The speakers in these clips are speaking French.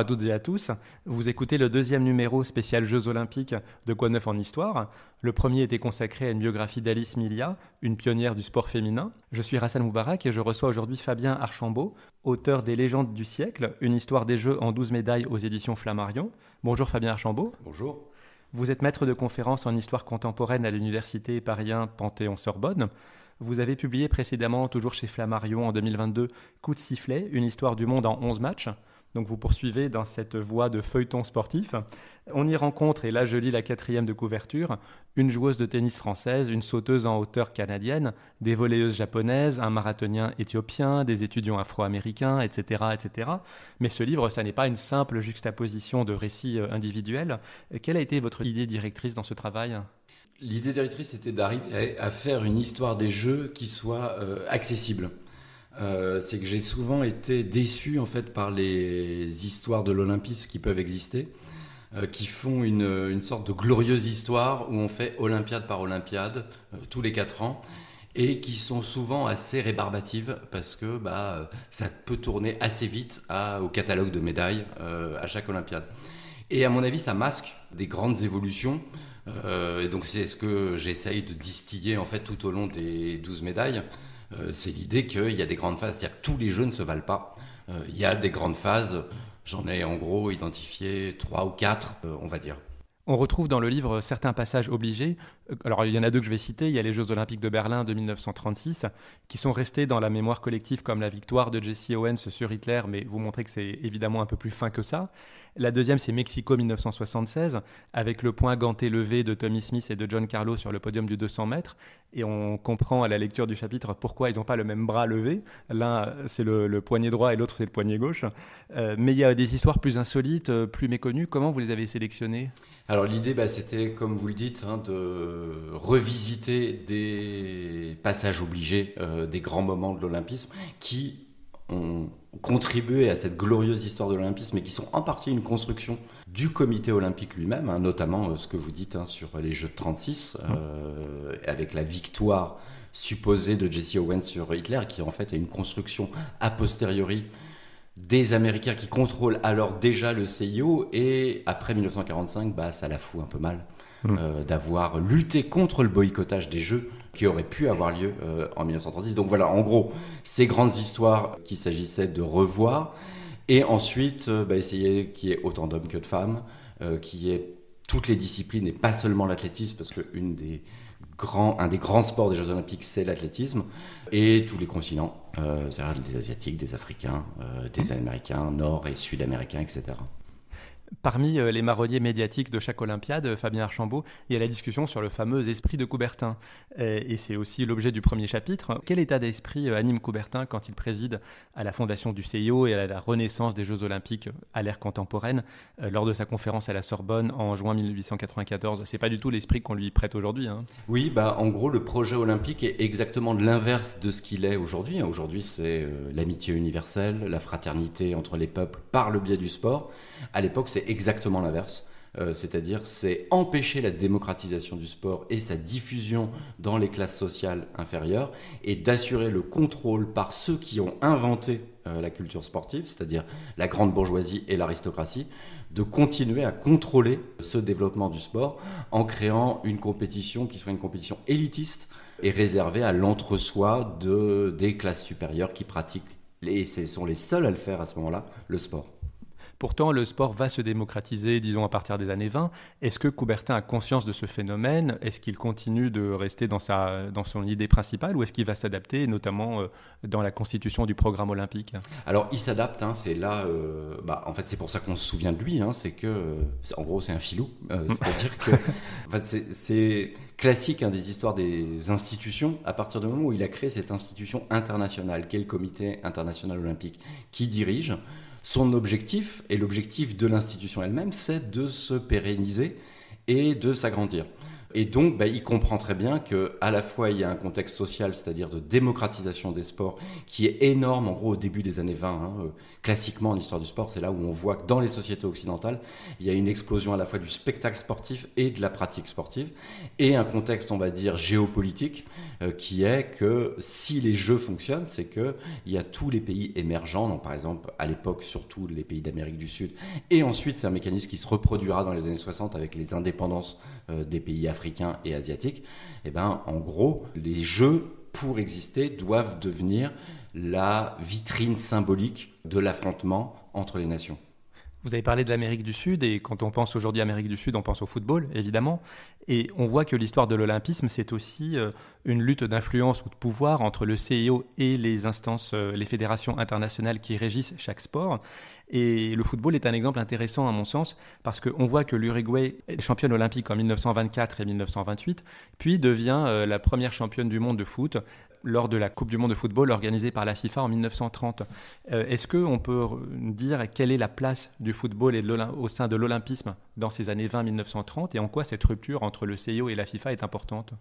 à toutes et à tous. Vous écoutez le deuxième numéro spécial Jeux Olympiques de Quoi de neuf en Histoire. Le premier était consacré à une biographie d'Alice Milia, une pionnière du sport féminin. Je suis Rassan Moubarak et je reçois aujourd'hui Fabien Archambault, auteur des Légendes du siècle, une histoire des Jeux en 12 médailles aux éditions Flammarion. Bonjour Fabien Archambault. Bonjour. Vous êtes maître de conférences en histoire contemporaine à l'université Paris 1 Panthéon-Sorbonne. Vous avez publié précédemment, toujours chez Flammarion en 2022, Coup de sifflet, une histoire du monde en 11 matchs. Donc vous poursuivez dans cette voie de feuilleton sportif. On y rencontre, et là je lis la 4e de couverture, une joueuse de tennis française, une sauteuse en hauteur canadienne, des volleyeuses japonaises, un marathonien éthiopien, des étudiants afro-américains, etc., etc. Mais ce livre, ça n'est pas une simple juxtaposition de récits individuels. Quelle a été votre idée directrice dans ce travail ? L'idée directrice, c'était d'arriver à faire une histoire des Jeux qui soit accessible. C'est que j'ai souvent été déçu en fait par les histoires de l'olympisme qui peuvent exister, qui font une sorte de glorieuse histoire où on fait olympiade par olympiade tous les 4 ans et qui sont souvent assez rébarbatives parce que ça peut tourner assez vite au catalogue de médailles à chaque olympiade. Et à mon avis, ça masque des grandes évolutions. Et donc c'est ce que j'essaye de distiller en fait tout au long des 12 médailles. C'est l'idée qu'il y a des grandes phases, c'est-à-dire que tous les jeux ne se valent pas. Il y a des grandes phases, j'en ai en gros identifié 3 ou 4, on va dire. On retrouve dans le livre certains passages obligés. Alors, il y en a 2 que je vais citer. Il y a les Jeux Olympiques de Berlin de 1936, qui sont restés dans la mémoire collective comme la victoire de Jesse Owens sur Hitler, mais vous montrez que c'est évidemment un peu plus fin que ça. La deuxième, c'est Mexico 1976, avec le point ganté levé de Tommy Smith et de John Carlo sur le podium du 200 mètres. Et on comprend à la lecture du chapitre pourquoi ils n'ont pas le même bras levé. L'un, c'est le poignet droit et l'autre, c'est le poignet gauche. Mais il y a des histoires plus insolites, plus méconnues. Comment vous les avez sélectionnées ? Alors l'idée, c'était, comme vous le dites, de revisiter des passages obligés, des grands moments de l'olympisme qui ont contribué à cette glorieuse histoire de l'olympisme et qui sont en partie une construction du comité olympique lui-même, notamment ce que vous dites sur les Jeux de 36, avec la victoire supposée de Jesse Owens sur Hitler, qui en fait est une construction a posteriori des Américains qui contrôlent alors déjà le CIO, et après 1945, ça la fout un peu mal d'avoir lutté contre le boycottage des Jeux qui auraient pu avoir lieu en 1936. Donc voilà, en gros, ces grandes histoires qu'il s'agissait de revoir, et ensuite essayer qu'il y ait autant d'hommes que de femmes, qu'il y ait toutes les disciplines et pas seulement l'athlétisme, parce que un des grands sports des Jeux Olympiques, c'est l'athlétisme, et tous les continents, c'est-à-dire des Asiatiques, des Africains, des Américains, Nord- et Sud-Américains, etc. Parmi les marronniers médiatiques de chaque Olympiade, Fabien Archambault, il y a la discussion sur le fameux esprit de Coubertin. Et c'est aussi l'objet du premier chapitre. Quel état d'esprit anime Coubertin quand il préside à la fondation du CIO et à la renaissance des Jeux Olympiques à l'ère contemporaine lors de sa conférence à la Sorbonne en juin 1894 ? C'est pas du tout l'esprit qu'on lui prête aujourd'hui. Oui, en gros, le projet olympique est exactement l'inverse de ce qu'il est aujourd'hui. Aujourd'hui, c'est l'amitié universelle, la fraternité entre les peuples par le biais du sport. À l'époque, c'est exactement l'inverse. C'est-à-dire, c'est empêcher la démocratisation du sport et sa diffusion dans les classes sociales inférieures, et d'assurer le contrôle par ceux qui ont inventé la culture sportive, c'est-à-dire la grande bourgeoisie et l'aristocratie, de continuer à contrôler ce développement du sport en créant une compétition qui soit une compétition élitiste et réservée à l'entre-soi des classes supérieures qui pratiquent, et ce sont les seuls à le faire à ce moment-là, le sport. Pourtant, le sport va se démocratiser, disons, à partir des années 20. Est-ce que Coubertin a conscience de ce phénomène ? Est-ce qu'il continue de rester dans son idée principale, ou est-ce qu'il va s'adapter, notamment dans la constitution du programme olympique ? Alors, il s'adapte, c'est là... en fait, c'est pour ça qu'on se souvient de lui, c'est que... en gros, c'est un filou. C'est-à-dire que... En fait, c'est classique des histoires des institutions, à partir du moment où il a créé cette institution internationale, qu'est le Comité international olympique, qui dirige. Son objectif, et l'objectif de l'institution elle-même, c'est de se pérenniser et de s'agrandir. Et donc, il comprend très bien qu'à la fois, il y a un contexte social, c'est-à-dire de démocratisation des sports, qui est énorme, en gros, au début des années 20. Classiquement, en histoire du sport, c'est là où on voit que dans les sociétés occidentales, il y a une explosion à la fois du spectacle sportif et de la pratique sportive, et un contexte, on va dire, géopolitique, qui est que si les jeux fonctionnent, c'est qu'il y a tous les pays émergents, donc par exemple, à l'époque, surtout les pays d'Amérique du Sud, et ensuite, c'est un mécanisme qui se reproduira dans les années 60 avec les indépendances des pays africains et asiatiques. En gros, les jeux, pour exister, doivent devenir la vitrine symbolique de l'affrontement entre les nations. Vous avez parlé de l'Amérique du Sud, et quand on pense aujourd'hui à l'Amérique du Sud, on pense au football, évidemment. Et on voit que l'histoire de l'olympisme, c'est aussi une lutte d'influence ou de pouvoir entre le CIO et les instances, les fédérations internationales qui régissent chaque sport. Et le football est un exemple intéressant à mon sens, parce qu'on voit que l'Uruguay est championne olympique en 1924 et 1928, puis devient la première championne du monde de foot lors de la Coupe du monde de football organisée par la FIFA en 1930. Est-ce qu'on peut dire quelle est la place du football au sein de l'olympisme dans ces années 20-1930, et en quoi cette rupture entre le CIO et la FIFA est importante?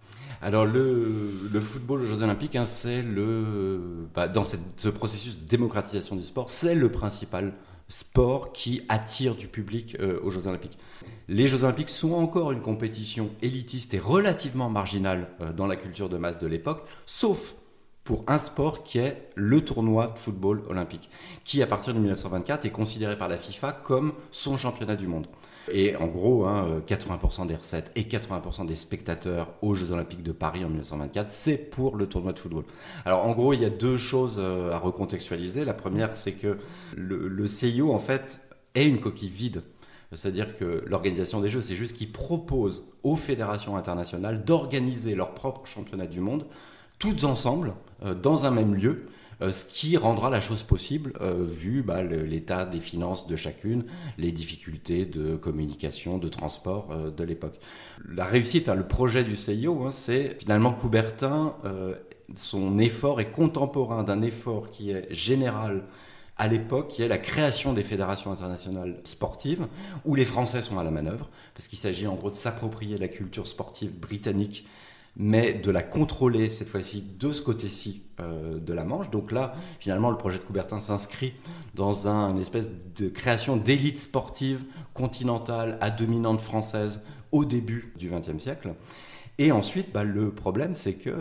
Alors le football aux Jeux Olympiques, c'est dans ce processus de démocratisation du sport, c'est le principal sport qui attire du public aux Jeux Olympiques. Les Jeux Olympiques sont encore une compétition élitiste et relativement marginale dans la culture de masse de l'époque, sauf pour un sport qui est le tournoi de football olympique, qui à partir de 1924 est considéré par la FIFA comme son championnat du monde. Et en gros, 80% des recettes et 80% des spectateurs aux Jeux Olympiques de Paris en 1924, c'est pour le tournoi de football. Alors en gros, il y a deux choses à recontextualiser. La première, c'est que le CIO, en fait, est une coquille vide. C'est-à-dire que l'organisation des Jeux, c'est juste qu'il propose aux fédérations internationales d'organiser leur propre championnat du monde, toutes ensemble, dans un même lieu, ce qui rendra la chose possible, vu l'état des finances de chacune, les difficultés de communication, de transport de l'époque. La réussite, le projet du CIO, c'est finalement Coubertin, son effort est contemporain d'un effort qui est général à l'époque, qui est la création des fédérations internationales sportives, où les Français sont à la manœuvre, parce qu'il s'agit en gros de s'approprier la culture sportive britannique, mais de la contrôler cette fois-ci de ce côté-ci de la Manche. Donc là, finalement, le projet de Coubertin s'inscrit dans une espèce de création d'élite sportive continentale à dominante française au début du XXe siècle. Et ensuite, le problème, c'est que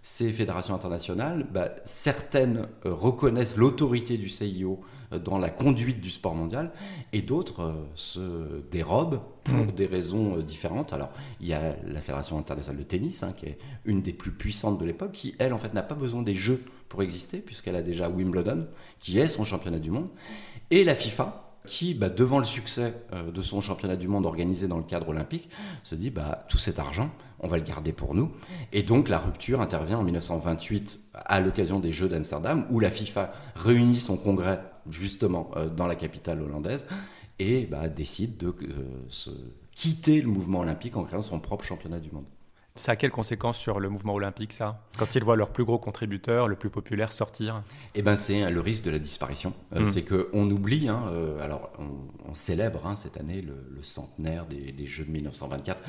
ces fédérations internationales, certaines reconnaissent l'autorité du CIO dans la conduite du sport mondial, et d'autres se dérobent pour des raisons différentes. Alors, il y a la Fédération internationale de tennis, qui est une des plus puissantes de l'époque, qui, elle, en fait, n'a pas besoin des Jeux pour exister, puisqu'elle a déjà Wimbledon, qui est son championnat du monde, et la FIFA, qui, devant le succès de son championnat du monde organisé dans le cadre olympique, se dit, tout cet argent, on va le garder pour nous. Et donc la rupture intervient en 1928 à l'occasion des Jeux d'Amsterdam, où la FIFA réunit son congrès justement dans la capitale hollandaise et décide de quitter le mouvement olympique en créant son propre championnat du monde. Ça a quelles conséquences sur le mouvement olympique, ça, quand ils voient leur plus gros contributeur, le plus populaire, sortir? C'est le risque de la disparition. C'est qu'on oublie, alors on célèbre cette année le centenaire des Jeux de 1924.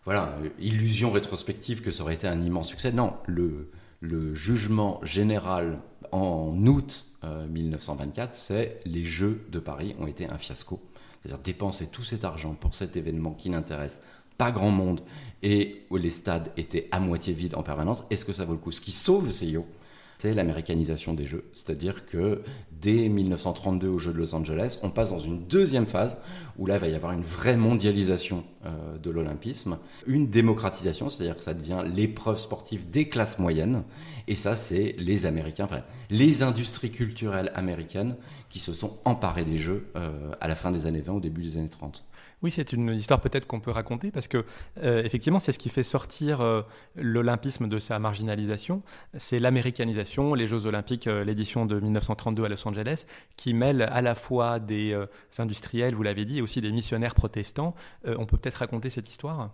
Voilà, illusion rétrospective que ça aurait été un immense succès. Non, le jugement général en août 1924, c'est les Jeux de Paris ont été un fiasco. C'est-à-dire dépenser tout cet argent pour cet événement qui n'intéresse pas grand monde et où les stades étaient à moitié vides en permanence. Est-ce que ça vaut le coup? Ce qui sauve le CIO, c'est l'américanisation des Jeux. C'est-à-dire que dès 1932 aux Jeux de Los Angeles, on passe dans une deuxième phase où là, il va y avoir une vraie mondialisation de l'olympisme, une démocratisation, c'est-à-dire que ça devient l'épreuve sportive des classes moyennes. Et ça, c'est les Américains, les industries culturelles américaines qui se sont emparées des Jeux à la fin des années 20, au début des années 30. Oui, c'est une histoire peut-être qu'on peut raconter parce que effectivement, c'est ce qui fait sortir l'olympisme de sa marginalisation. C'est l'américanisation, les Jeux Olympiques, l'édition de 1932 à Los Angeles, qui mêle à la fois des industriels, vous l'avez dit, et aussi des missionnaires protestants. On peut peut-être raconter cette histoire ?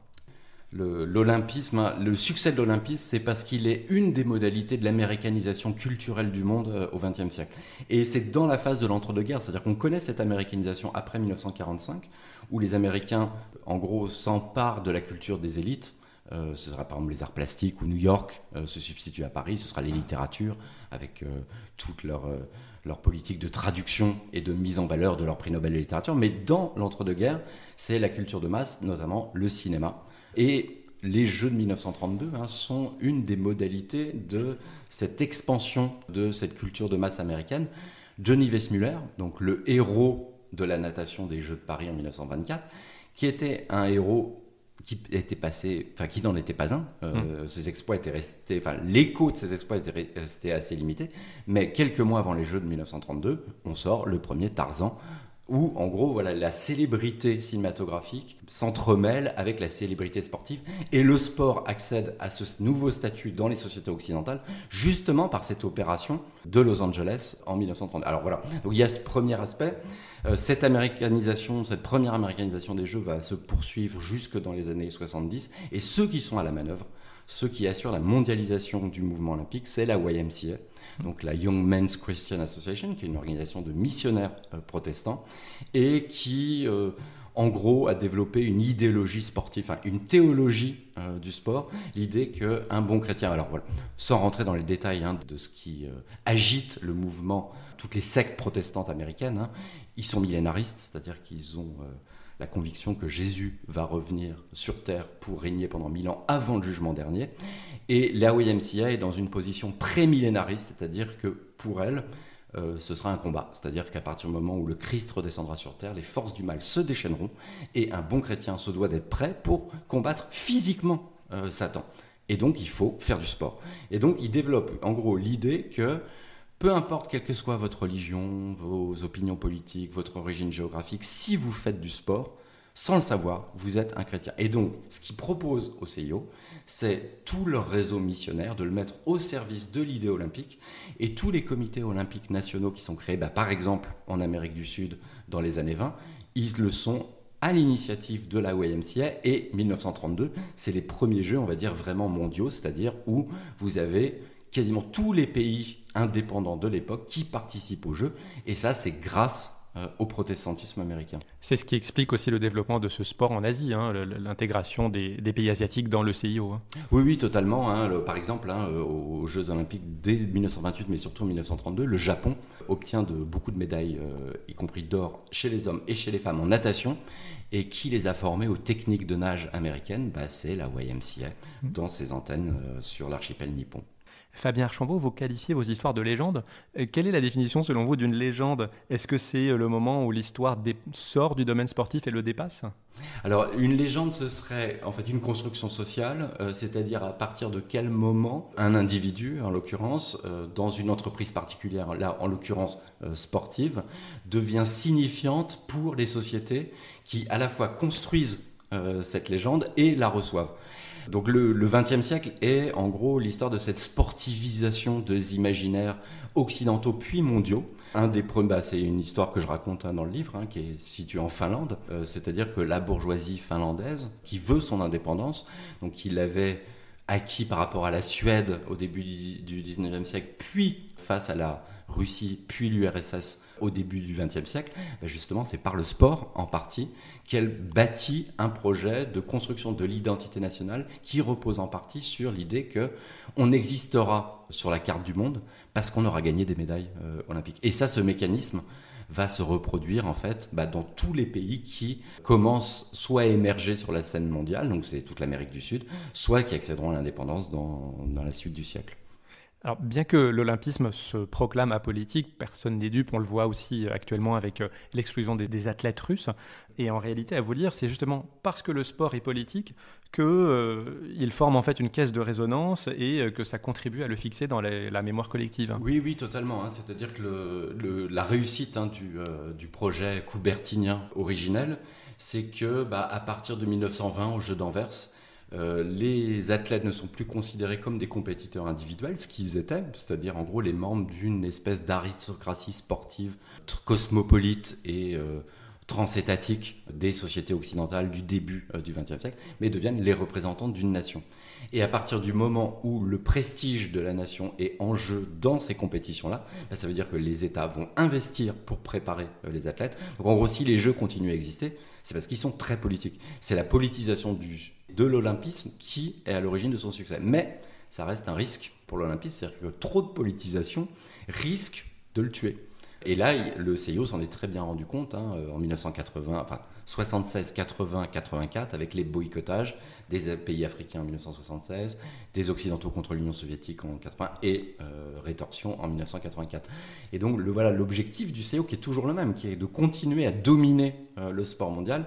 L'olympisme, hein, le succès de l'olympisme, c'est parce qu'il est une des modalités de l'américanisation culturelle du monde au XXe siècle. Et c'est dans la phase de l'entre-deux-guerres, c'est-à-dire qu'on connaît cette américanisation après 1945, où les Américains, en gros, s'emparent de la culture des élites. Ce sera par exemple les arts plastiques, où New York se substitue à Paris, ce sera les littératures, avec toute leur politique de traduction et de mise en valeur de leur prix Nobel de littérature. Mais dans l'entre-deux-guerres, c'est la culture de masse, notamment le cinéma. Et les Jeux de 1932 sont une des modalités de cette expansion de cette culture de masse américaine. Johnny Weissmuller, donc le héros de la natation des Jeux de Paris en 1924, qui était un héros qui n'en était pas un. Ses exploits étaient restés, l'écho de ses exploits était resté assez limité. Mais quelques mois avant les Jeux de 1932, on sort le premier Tarzan, où, en gros, voilà, la célébrité cinématographique s'entremêle avec la célébrité sportive, et le sport accède à ce nouveau statut dans les sociétés occidentales, justement par cette opération de Los Angeles en 1930. Alors voilà, donc il y a ce premier aspect. Cette première américanisation des Jeux va se poursuivre jusque dans les années 70, et ceux qui sont à la manœuvre, ceux qui assurent la mondialisation du mouvement olympique, c'est la YMCA, donc la Young Men's Christian Association, qui est une organisation de missionnaires protestants, et qui, en gros, a développé une idéologie sportive, une théologie du sport, l'idée qu'un bon chrétien, alors voilà, sans rentrer dans les détails de ce qui agite le mouvement, toutes les sectes protestantes américaines, ils sont millénaristes, c'est-à-dire qu'ils ont la conviction que Jésus va revenir sur Terre pour régner pendant 1000 ans avant le jugement dernier. Et la YMCA est dans une position pré-millénariste, c'est-à-dire que pour elle, ce sera un combat. C'est-à-dire qu'à partir du moment où le Christ redescendra sur Terre, les forces du mal se déchaîneront, et un bon chrétien se doit d'être prêt pour combattre physiquement Satan. Et donc, il faut faire du sport. Et donc, il développe en gros l'idée que peu importe quelle que soit votre religion, vos opinions politiques, votre origine géographique, si vous faites du sport, sans le savoir, vous êtes un chrétien. Et donc, ce qu'ils proposent au CIO, c'est tout leur réseau missionnaire, de le mettre au service de l'idée olympique. Et tous les comités olympiques nationaux qui sont créés, par exemple en Amérique du Sud dans les années 20, ils le sont à l'initiative de la YMCA. Et 1932, c'est les premiers Jeux, on va dire, vraiment mondiaux, c'est-à-dire où vous avez quasiment tous les pays indépendants de l'époque qui participent aux Jeux, et ça c'est grâce au protestantisme américain. C'est ce qui explique aussi le développement de ce sport en Asie, l'intégration des pays asiatiques dans le CIO. Oui, totalement. Par exemple, aux Jeux Olympiques dès 1928, mais surtout en 1932, le Japon obtient beaucoup de médailles, y compris d'or, chez les hommes et chez les femmes en natation. Et qui les a formés aux techniques de nage américaines ? C'est la YMCA, dans ses antennes sur l'archipel nippon. Fabien Archambault, vous qualifiez vos histoires de légendes. Quelle est la définition selon vous d'une légende ? Est-ce que c'est le moment où l'histoire sort du domaine sportif et le dépasse ? Alors, une légende, ce serait en fait une construction sociale, c'est-à-dire à partir de quel moment un individu, en l'occurrence, dans une entreprise particulière, là en l'occurrence sportive, devient signifiante pour les sociétés qui à la fois construisent cette légende et la reçoivent. Donc le XXe siècle est en gros l'histoire de cette sportivisation des imaginaires occidentaux puis mondiaux. C'est une histoire que je raconte dans le livre, qui est située en Finlande, c'est-à-dire que la bourgeoisie finlandaise, qui veut son indépendance, donc qui l'avait acquis par rapport à la Suède au début du XIXe siècle, puis face à la Russie, puis l'URSS au début du XXe siècle, justement c'est par le sport en partie qu'elle bâtit un projet de construction de l'identité nationale qui repose en partie sur l'idée qu'on existera sur la carte du monde parce qu'on aura gagné des médailles olympiques. Et ça, ce mécanisme va se reproduire en fait dans tous les pays qui commencent soit à émerger sur la scène mondiale, donc c'est toute l'Amérique du Sud, soit qui accéderont à l'indépendance dans la suite du siècle. Alors, bien que l'olympisme se proclame apolitique, personne n'est dupe, on le voit aussi actuellement avec l'exclusion des athlètes russes. Et en réalité, à vous lire, c'est justement parce que le sport est politique qu'il forme en fait une caisse de résonance et que ça contribue à le fixer dans la mémoire collective. Oui, totalement. C'est-à-dire que la réussite du projet coubertinien originel, c'est que à partir de 1920, aux Jeux d'Anvers, les athlètes ne sont plus considérés comme des compétiteurs individuels, ce qu'ils étaient, c'est-à-dire en gros les membres d'une espèce d'aristocratie sportive cosmopolite et transétatiques des sociétés occidentales du début du XXe siècle, mais deviennent les représentants d'une nation. Et à partir du moment où le prestige de la nation est en jeu dans ces compétitions-là, ça veut dire que les États vont investir pour préparer les athlètes. Donc en gros, si les Jeux continuent à exister, c'est parce qu'ils sont très politiques. C'est la politisation de l'olympisme qui est à l'origine de son succès. Mais ça reste un risque pour l'olympisme, c'est-à-dire que trop de politisation risque de le tuer. Et là, le CIO s'en est très bien rendu compte en 1980, enfin 76, 80, 84, avec les boycottages des pays africains en 1976, des Occidentaux contre l'Union soviétique en 80 et rétorsion en 1984. Et donc l'objectif du CIO qui est toujours le même, qui est de continuer à dominer le sport mondial.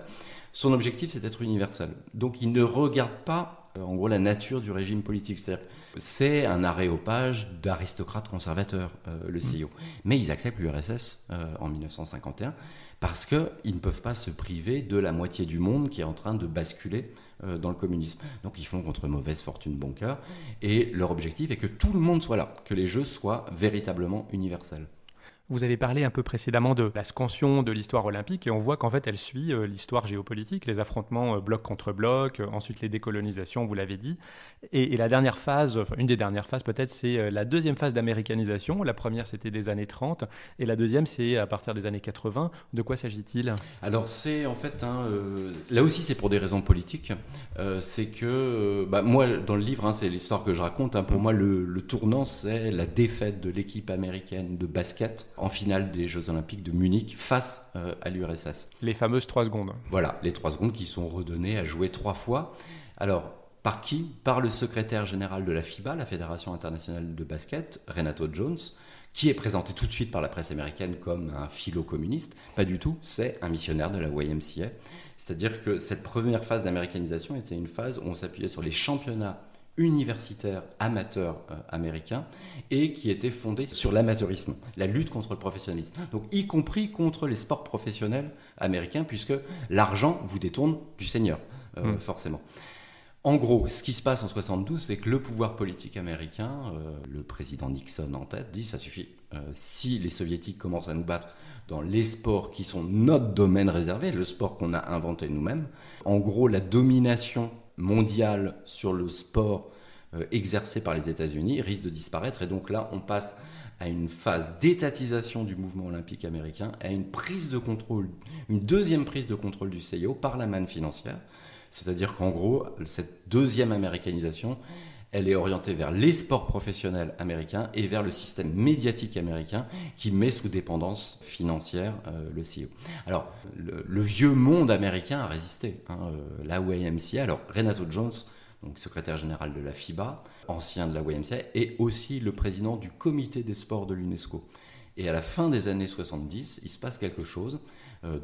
Son objectif, c'est d'être universel. Donc il ne regarde pas en gros la nature du régime politique, c'est-à-dire c'est un aréopage d'aristocrates conservateurs, le CIO. Mais ils acceptent l'URSS en 1951 parce qu'ils ne peuvent pas se priver de la moitié du monde qui est en train de basculer dans le communisme. Donc ils font contre mauvaise fortune bon cœur. Et leur objectif est que tout le monde soit là, que les Jeux soient véritablement universels. Vous avez parlé un peu précédemment de la scansion de l'histoire olympique et on voit qu'en fait elle suit l'histoire géopolitique, les affrontements bloc contre bloc, ensuite les décolonisations, vous l'avez dit. Et la dernière phase, enfin une des dernières phases peut-être, c'est la deuxième phase d'américanisation. La première c'était des années 30 et la deuxième c'est à partir des années 80. De quoi s'agit-il ? Alors c'est en fait, là aussi c'est pour des raisons politiques, c'est que moi dans le livre, c'est l'histoire que je raconte, pour moi le tournant c'est la défaite de l'équipe américaine de basket en finale des Jeux Olympiques de Munich face à l'URSS. Les fameuses 3 secondes. Voilà, les 3 secondes qui sont redonnées à jouer 3 fois. Alors, par qui ? Par le secrétaire général de la FIBA, la Fédération internationale de basket, Renato Jones, qui est présenté tout de suite par la presse américaine comme un philo-communiste. Pas du tout, c'est un missionnaire de la YMCA. C'est-à-dire que cette première phase d'américanisation était une phase où on s'appuyait sur les championnats universitaire amateur américain et qui était fondé sur l'amateurisme, la lutte contre le professionnalisme. Donc y compris contre les sports professionnels américains puisque l'argent vous détourne du Seigneur, forcément. En gros, ce qui se passe en 72, c'est que le pouvoir politique américain, le président Nixon en tête, dit ça suffit. Si les soviétiques commencent à nous battre dans les sports qui sont notre domaine réservé, le sport qu'on a inventé nous-mêmes, en gros la domination mondiale sur le sport exercé par les États-Unis risque de disparaître. Et donc là, on passe à une phase d'étatisation du mouvement olympique américain, à une prise de contrôle, une deuxième prise de contrôle du CIO par la manne financière. C'est-à-dire qu'en gros, cette deuxième américanisation, elle est orientée vers les sports professionnels américains et vers le système médiatique américain qui met sous dépendance financière le CIO. Alors, le vieux monde américain a résisté. La YMCA, alors Renato Jones, donc secrétaire général de la FIBA, ancien de la YMCA, est aussi le président du comité des sports de l'UNESCO. Et à la fin des années 70, il se passe quelque chose,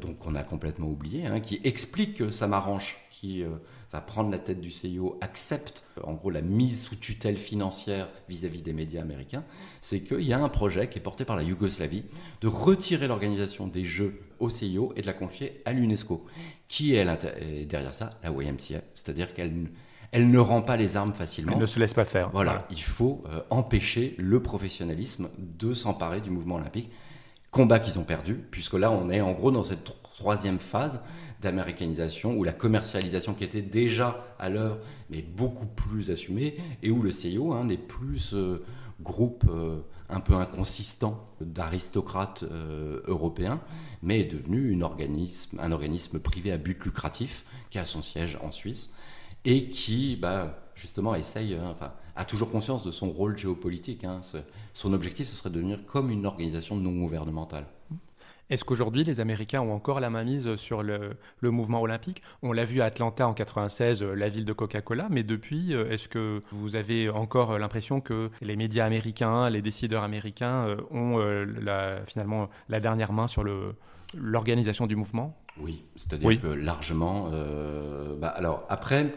donc on a complètement oublié, qui explique que Samaranch, qui va prendre la tête du CIO, accepte en gros la mise sous tutelle financière vis-à-vis des médias américains, c'est qu'il y a un projet qui est porté par la Yougoslavie de retirer l'organisation des Jeux au CIO et de la confier à l'UNESCO, qui est derrière ça la YMCA, c'est-à-dire qu'elle ne rend pas les armes facilement. Elle ne se laisse pas faire. Voilà, il faut empêcher le professionnalisme de s'emparer du mouvement olympique. Combat qu'ils ont perdu, puisque là on est en gros dans cette troisième phase d'américanisation, où la commercialisation qui était déjà à l'œuvre, mais beaucoup plus assumée, et où le CIO n'est plus ce groupe un peu inconsistant d'aristocrates européens, mais est devenu un organisme privé à but lucratif, qui a son siège en Suisse, et qui justement a toujours conscience de son rôle géopolitique. Son objectif, ce serait de devenir comme une organisation non gouvernementale. Est-ce qu'aujourd'hui, les Américains ont encore la mainmise sur le mouvement olympique ? On l'a vu à Atlanta en 96, la ville de Coca-Cola, mais depuis, est-ce que vous avez encore l'impression que les médias américains, les décideurs américains ont finalement la dernière main sur l'organisation du mouvement ? Oui, c'est-à-dire que largement. Alors après,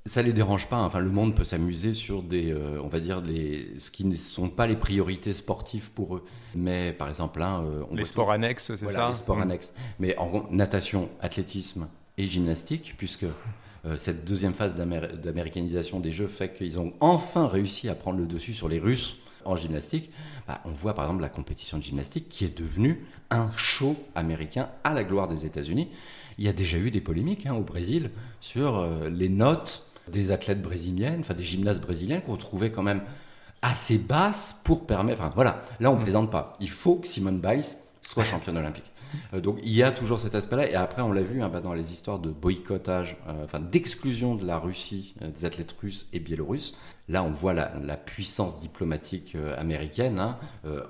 ça les dérange pas. Le monde peut s'amuser sur ce qui ne sont pas les priorités sportives pour eux. Mais par exemple, les sports annexes, c'est ça ? Les sports annexes. Mais en gros, natation, athlétisme et gymnastique, puisque cette deuxième phase d'américanisation des Jeux fait qu'ils ont enfin réussi à prendre le dessus sur les Russes en gymnastique, on voit par exemple la compétition de gymnastique qui est devenue un show américain à la gloire des États-Unis. Il y a déjà eu des polémiques au Brésil sur les notes des athlètes brésiliennes, des gymnastes brésiliens qu'on trouvait quand même assez basses pour permettre... voilà, là on ne plaisante pas. Il faut que Simone Biles soit championne olympique. Donc il y a toujours cet aspect-là. Et après, on l'a vu dans les histoires de boycottage, d'exclusion de la Russie, des athlètes russes et biélorusses. Là, on voit la puissance diplomatique américaine,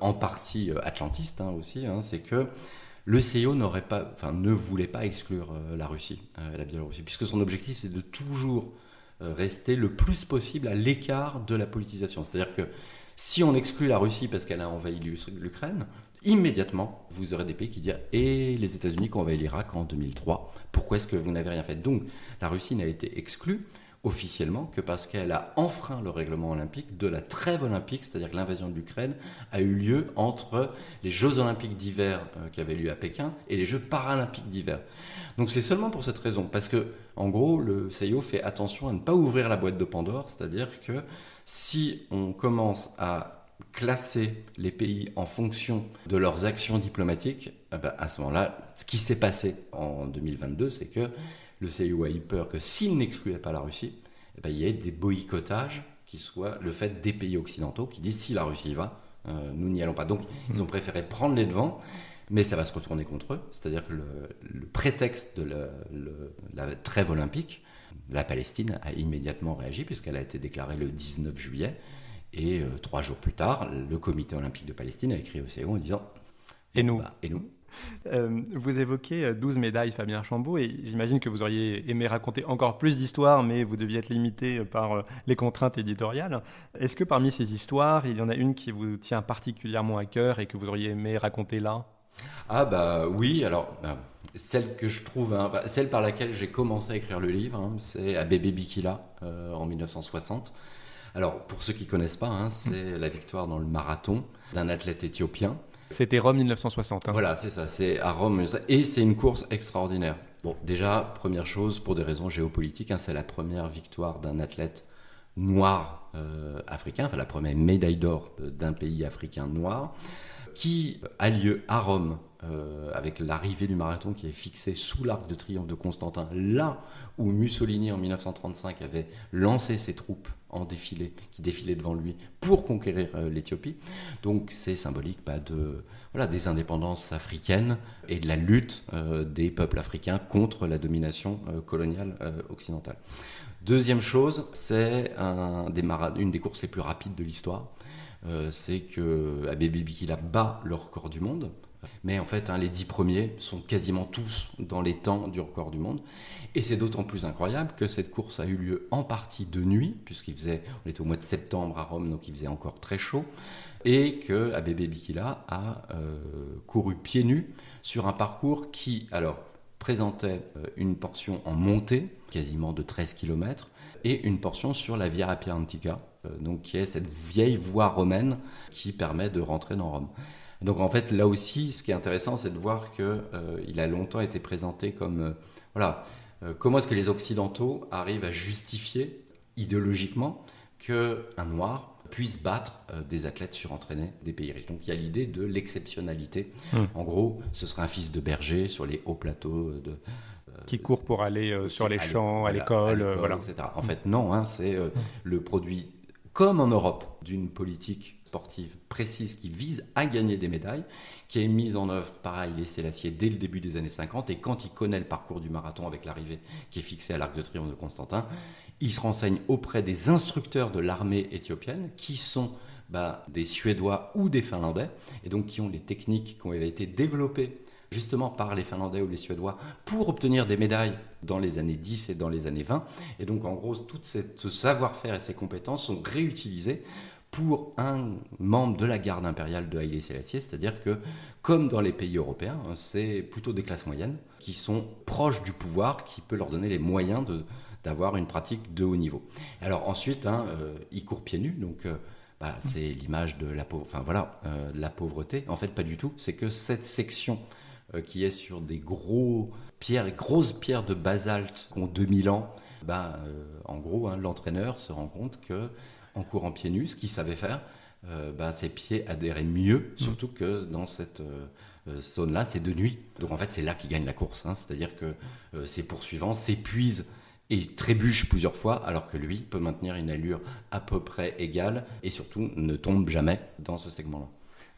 en partie atlantiste aussi. C'est que le CIO ne voulait pas exclure la Russie, la Biélorussie, puisque son objectif, c'est de toujours rester le plus possible à l'écart de la politisation. C'est-à-dire que si on exclut la Russie parce qu'elle a envahi l'Ukraine, immédiatement, vous aurez des pays qui disent « Et les États-Unis qui ont envahi l'Irak en 2003, pourquoi est-ce que vous n'avez rien fait ?» Donc, la Russie n'a été exclue officiellement que parce qu'elle a enfreint le règlement olympique de la trêve olympique, c'est-à-dire que l'invasion de l'Ukraine a eu lieu entre les Jeux olympiques d'hiver qui avaient lieu à Pékin et les Jeux paralympiques d'hiver. Donc c'est seulement pour cette raison, parce que en gros, le CIO fait attention à ne pas ouvrir la boîte de Pandore, c'est-à-dire que si on commence à classer les pays en fonction de leurs actions diplomatiques, à ce moment-là, ce qui s'est passé en 2022, c'est que le CIO a eu peur que s'il n'excluait pas la Russie, il y ait des boycottages qui soient le fait des pays occidentaux qui disent si la Russie y va, nous n'y allons pas. Donc ils ont préféré prendre les devants, mais ça va se retourner contre eux. C'est-à-dire que le prétexte de la trêve olympique, la Palestine a immédiatement réagi puisqu'elle a été déclarée le 19 juillet. Et 3 jours plus tard, le comité olympique de Palestine a écrit au CIO en disant « Et nous ?» Et nous ? Vous évoquez 12 médailles, Fabien Chambaud, et j'imagine que vous auriez aimé raconter encore plus d'histoires, mais vous deviez être limité par les contraintes éditoriales. Est-ce que parmi ces histoires, il y en a une qui vous tient particulièrement à cœur et que vous auriez aimé raconter là ? Oui, alors celle que je trouve, celle par laquelle j'ai commencé à écrire le livre, c'est Abebe Bikila en 1960. Alors pour ceux qui ne connaissent pas, c'est la victoire dans le marathon d'un athlète éthiopien. C'était Rome 1960. Voilà, c'est ça, c'est à Rome. Et c'est une course extraordinaire. Bon, déjà, première chose, pour des raisons géopolitiques, c'est la première victoire d'un athlète noir africain, la première médaille d'or d'un pays africain noir, qui a lieu à Rome, avec l'arrivée du marathon qui est fixée sous l'Arc de Triomphe de Constantin, là où Mussolini en 1935 avait lancé ses troupes en défilé, qui défilaient devant lui pour conquérir l'Éthiopie. Donc c'est symbolique des indépendances africaines et de la lutte des peuples africains contre la domination coloniale occidentale. Deuxième chose, c'est une des courses les plus rapides de l'histoire. C'est que Abebe Bikila bat le record du monde. Mais en fait, les 10 premiers sont quasiment tous dans les temps du record du monde. Et c'est d'autant plus incroyable que cette course a eu lieu en partie de nuit, on était au mois de septembre à Rome, donc il faisait encore très chaud, et que Abebe Bikila a couru pieds nus sur un parcours qui, présentait une portion en montée, quasiment de 13 km, et une portion sur la Via Appia Antica, qui est cette vieille voie romaine qui permet de rentrer dans Rome. Donc en fait, là aussi, ce qui est intéressant, c'est de voir qu'il a longtemps été présenté comme... comment est-ce que les Occidentaux arrivent à justifier idéologiquement qu'un Noir puisse battre des athlètes surentraînés des pays riches. Donc il y a l'idée de l'exceptionnalité. En gros, ce serait un fils de berger sur les hauts plateaux qui court pour aller sur les champs, à l'école, etc. En fait, non, c'est le produit, comme en Europe, d'une politique sportive précise qui vise à gagner des médailles, qui est mise en œuvre par Haïlé Sélassié dès le début des années 50, et quand il connaît le parcours du marathon avec l'arrivée qui est fixée à l'Arc de Triomphe de Constantin, il se renseigne auprès des instructeurs de l'armée éthiopienne, qui sont des Suédois ou des Finlandais, et donc qui ont les techniques qui ont été développées justement par les Finlandais ou les Suédois pour obtenir des médailles dans les années 10 et dans les années 20. Et donc en gros, tout ce savoir-faire et ces compétences sont réutilisées pour un membre de la garde impériale de Haïlé Sélassié, c'est-à-dire que, comme dans les pays européens, c'est plutôt des classes moyennes qui sont proches du pouvoir, qui peut leur donner les moyens d'avoir une pratique de haut niveau. Alors ensuite, il court pieds nus, donc c'est l'image de la pauvreté. En fait, pas du tout. C'est que cette section qui est sur des grosses pierres de basalte qui ont 2000 ans, en gros, l'entraîneur se rend compte que en courant pieds nus, ce qu'il savait faire, ses pieds adhéraient mieux, surtout que dans cette zone-là, c'est de nuit. Donc en fait, c'est là qu'il gagne la course. C'est-à-dire que ses poursuivants s'épuisent et trébuchent plusieurs fois, alors que lui peut maintenir une allure à peu près égale et surtout ne tombe jamais dans ce segment-là.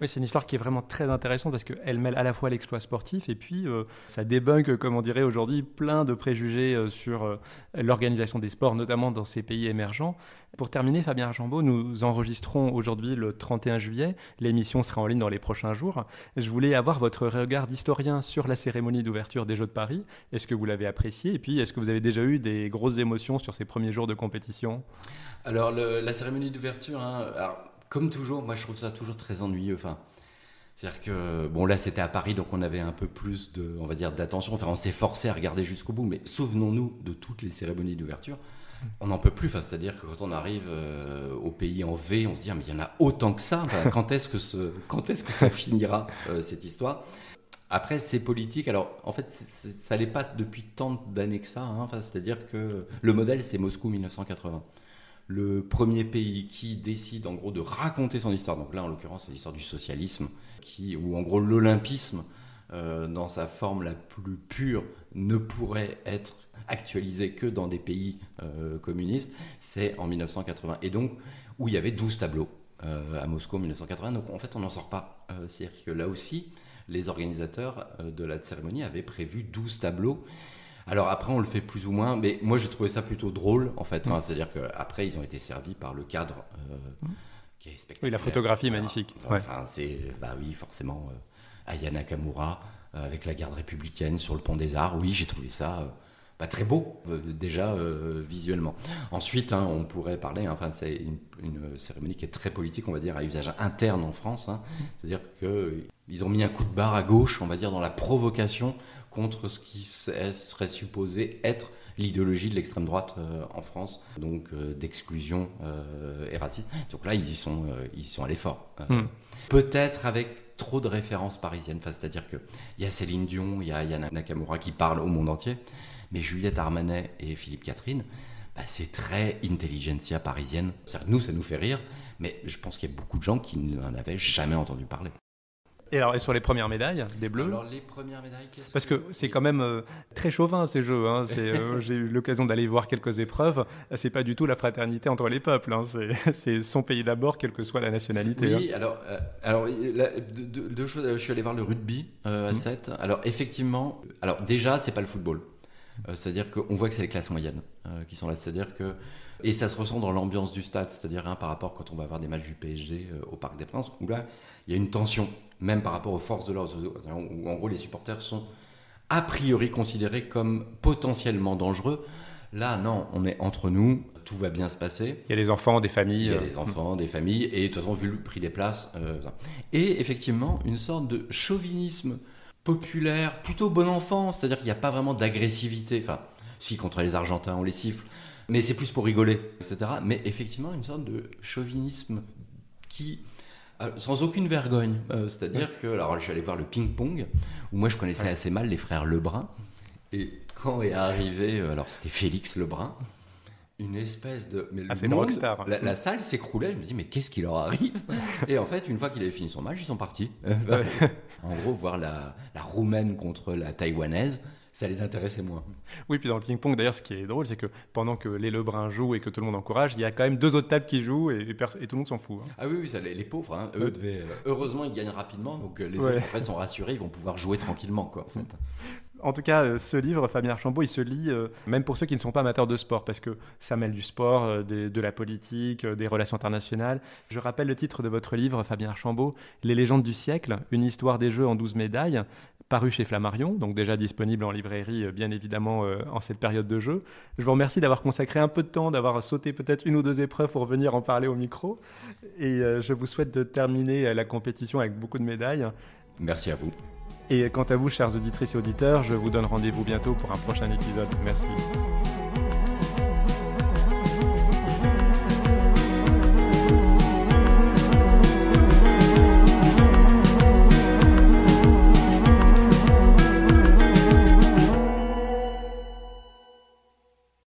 Oui, c'est une histoire qui est vraiment très intéressante parce qu'elle mêle à la fois l'exploit sportif et puis ça débunk, comme on dirait aujourd'hui, plein de préjugés sur l'organisation des sports, notamment dans ces pays émergents. Pour terminer, Fabien Archambault, nous enregistrons aujourd'hui le 31 juillet. L'émission sera en ligne dans les prochains jours. Je voulais avoir votre regard d'historien sur la cérémonie d'ouverture des Jeux de Paris. Est-ce que vous l'avez appréciée? Et puis, est-ce que vous avez déjà eu des grosses émotions sur ces premiers jours de compétition? Alors, la cérémonie d'ouverture, comme toujours, moi je trouve ça toujours très ennuyeux. C'est-à-dire que, là c'était à Paris, donc on avait un peu plus d'attention. On s'est forcé à regarder jusqu'au bout, mais souvenons-nous de toutes les cérémonies d'ouverture. On n'en peut plus. C'est-à-dire que quand on arrive au pays en V, on se dit, mais il y en a autant que ça. Quand est-ce que ça finira cette histoire? Après, c'est politique. Alors, en fait, ça n'est pas depuis tant d'années que ça. C'est-à-dire que le modèle, c'est Moscou 1980. Le premier pays qui décide en gros de raconter son histoire, donc là en l'occurrence c'est l'histoire du socialisme, où en gros l'olympisme dans sa forme la plus pure ne pourrait être actualisé que dans des pays communistes, c'est en 1980. Et donc où il y avait 12 tableaux à Moscou en 1980, donc en fait on n'en sort pas. C'est-à-dire que là aussi les organisateurs de la cérémonie avaient prévu 12 tableaux. Alors après, on le fait plus ou moins, mais moi j'ai trouvé ça plutôt drôle en fait. C'est-à-dire qu'après, ils ont été servis par le cadre qui est spectaculaire. Oui, la photographie est magnifique. Oui, forcément, Aya Nakamura avec la garde républicaine sur le pont des Arts. Oui, j'ai trouvé ça très beau déjà visuellement. Ensuite, on pourrait parler, c'est une cérémonie qui est très politique, on va dire, à usage interne en France. C'est-à-dire qu'ils ont mis un coup de barre à gauche, on va dire, dans la provocation contre ce qui serait supposé être l'idéologie de l'extrême droite en France, donc d'exclusion et raciste. Donc là, ils y sont allés fort. Peut-être avec trop de références parisiennes, c'est-à-dire qu'il y a Céline Dion, il y a Aya Nakamura qui parlent au monde entier, mais Juliette Armanet et Philippe Catherine, c'est très intelligentsia parisienne. C'est-à-dire que nous, ça nous fait rire, mais je pense qu'il y a beaucoup de gens qui n'en avaient jamais entendu parler. Et sur les premières médailles des Bleus? Alors les premières médailles, parce que c'est quand même très chauvin ces Jeux. J'ai eu l'occasion d'aller voir quelques épreuves. C'est pas du tout la fraternité entre les peuples. C'est son pays d'abord, quelle que soit la nationalité. Oui, alors deux choses. Je suis allé voir le rugby à 7. Alors effectivement, déjà c'est pas le football. C'est-à-dire qu'on voit que c'est les classes moyennes qui sont là. C'est-à-dire que et ça se ressent dans l'ambiance du stade. C'est-à-dire par rapport quand on va voir des matchs du PSG au Parc des Princes, où là il y a une tension. Même par rapport aux forces de l'ordre, où en gros les supporters sont a priori considérés comme potentiellement dangereux. Là, non, on est entre nous, tout va bien se passer. Il y a les enfants, des familles. Il y a les enfants, des familles, et de toute façon, vu le prix des places. Et effectivement, une sorte de chauvinisme populaire, plutôt bon enfant, c'est-à-dire qu'il n'y a pas vraiment d'agressivité. Enfin, si, contre les Argentins, on les siffle, mais c'est plus pour rigoler, etc. Mais effectivement, une sorte de chauvinisme qui... sans aucune vergogne, c'est-à-dire que alors je suis allé voir le ping-pong où moi je connaissais assez mal les frères Lebrun et quand est arrivé alors c'était Félix Lebrun, une espèce de c'est une rockstar. La salle s'écroulait, je me dis mais qu'est-ce qui leur arrive? Et en fait une fois qu'il avait fini son match ils sont partis. En gros voir la roumaine contre la taïwanaise, ça les intéressait moins. Oui, puis dans le ping-pong, d'ailleurs, ce qui est drôle, c'est que pendant que les Lebrun jouent et que tout le monde encourage, il y a quand même 2 autres tables qui jouent et tout le monde s'en fout. Ah oui, ça, les pauvres, eux heureusement, ils gagnent rapidement, donc les autres après sont rassurés, ils vont pouvoir jouer tranquillement, quoi, en fait. En tout cas, ce livre, Fabien Archambault, il se lit même pour ceux qui ne sont pas amateurs de sport, parce que ça mêle du sport, de la politique, des relations internationales. Je rappelle le titre de votre livre, Fabien Archambault, Les légendes du siècle, une histoire des Jeux en 12 médailles, paru chez Flammarion, donc déjà disponible en librairie, bien évidemment, en cette période de jeu. Je vous remercie d'avoir consacré un peu de temps, d'avoir sauté peut-être 1 ou 2 épreuves pour venir en parler au micro. Et je vous souhaite de terminer la compétition avec beaucoup de médailles. Merci à vous. Et quant à vous, chères auditrices et auditeurs, je vous donne rendez-vous bientôt pour un prochain épisode. Merci.